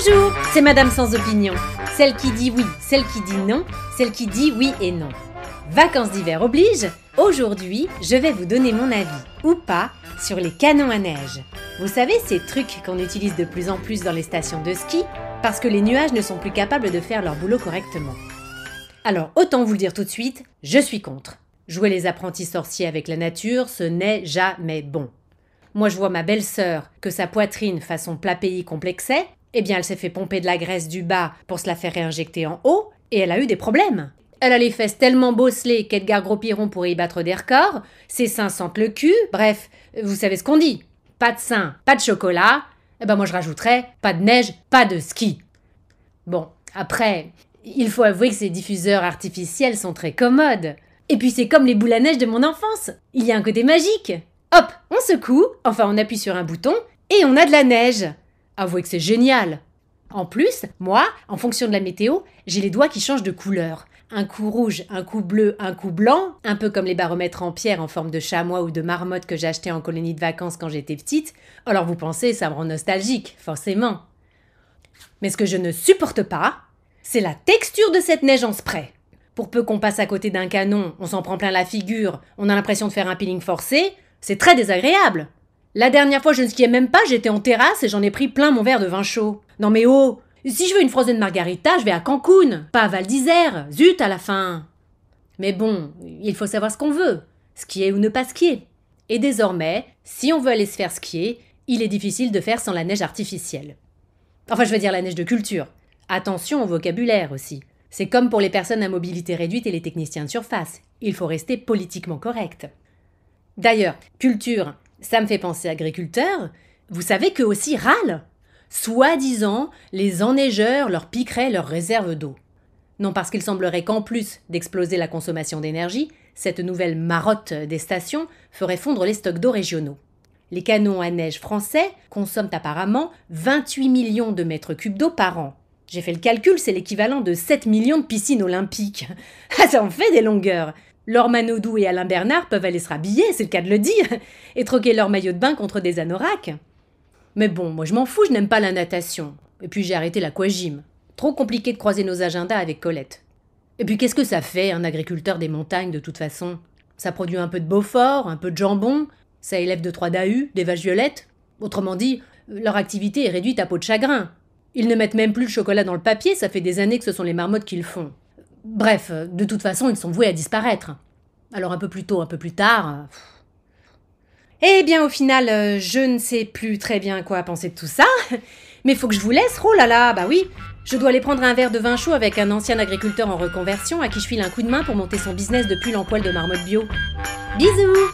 Bonjour, c'est Madame sans opinion. Celle qui dit oui, celle qui dit non, celle qui dit oui et non. Vacances d'hiver oblige, aujourd'hui, je vais vous donner mon avis, ou pas, sur les canons à neige. Vous savez, ces trucs qu'on utilise de plus en plus dans les stations de ski, parce que les nuages ne sont plus capables de faire leur boulot correctement. Alors, autant vous le dire tout de suite, je suis contre. Jouer les apprentis sorciers avec la nature, ce n'est jamais bon. Moi, je vois ma belle-sœur, que sa poitrine façon plat pays complexait, eh bien, elle s'est fait pomper de la graisse du bas pour se la faire réinjecter en haut, et elle a eu des problèmes. Elle a les fesses tellement bosselées qu'Edgar Gros-Piron pourrait y battre des records, ses seins sentent le cul, bref, vous savez ce qu'on dit. Pas de seins, pas de chocolat, eh ben moi je rajouterais pas de neige, pas de ski. Bon, après, il faut avouer que ces diffuseurs artificiels sont très commodes. Et puis c'est comme les boules à neige de mon enfance, il y a un côté magique. Hop, on secoue, enfin on appuie sur un bouton, et on a de la neige. Avouez que c'est génial. En plus, moi, en fonction de la météo, j'ai les doigts qui changent de couleur. Un coup rouge, un coup bleu, un coup blanc, un peu comme les baromètres en pierre en forme de chamois ou de marmotte que j'achetais en colonie de vacances quand j'étais petite. Alors vous pensez, ça me rend nostalgique, forcément. Mais ce que je ne supporte pas, c'est la texture de cette neige en spray. Pour peu qu'on passe à côté d'un canon, on s'en prend plein la figure, on a l'impression de faire un peeling forcé, c'est très désagréable. La dernière fois, je ne skiais même pas, j'étais en terrasse et j'en ai pris plein mon verre de vin chaud. Non mais oh, si je veux une frozen margarita, je vais à Cancun, pas à Val d'Isère, zut à la fin. Mais bon, il faut savoir ce qu'on veut, skier ou ne pas skier. Et désormais, si on veut aller se faire skier, il est difficile de faire sans la neige artificielle. Enfin, je veux dire la neige de culture. Attention au vocabulaire aussi. C'est comme pour les personnes à mobilité réduite et les techniciens de surface. Il faut rester politiquement correct. D'ailleurs, culture, ça me fait penser agriculteurs. Vous savez qu'eux aussi râlent. Soi-disant, les enneigeurs leur piqueraient leurs réserves d'eau. Non, parce qu'il semblerait qu'en plus d'exploser la consommation d'énergie, cette nouvelle marotte des stations ferait fondre les stocks d'eau régionaux. Les canons à neige français consomment apparemment 28 millions de mètres cubes d'eau par an. J'ai fait le calcul, c'est l'équivalent de 7 millions de piscines olympiques. Ça en fait des longueurs. Laure Manodou et Alain Bernard peuvent aller se rhabiller, c'est le cas de le dire, et troquer leur maillot de bain contre des anoraks. Mais bon, moi je m'en fous, je n'aime pas la natation. Et puis j'ai arrêté l'aquagym. Trop compliqué de croiser nos agendas avec Colette. Et puis qu'est-ce que ça fait, un agriculteur des montagnes de toute façon? Ça produit un peu de Beaufort, un peu de jambon, ça élève 2-3 dahus, des vaches violettes. Autrement dit, leur activité est réduite à peau de chagrin. Ils ne mettent même plus le chocolat dans le papier, ça fait des années que ce sont les marmottes qui le font. Bref, de toute façon, ils sont voués à disparaître. Alors un peu plus tôt, un peu plus tard... Eh bien, au final, je ne sais plus très bien quoi penser de tout ça. Mais faut que je vous laisse, oh là là, bah oui. Je dois aller prendre un verre de vin chaud avec un ancien agriculteur en reconversion à qui je file un coup de main pour monter son business de pull en poil de marmotte bio. Bisous!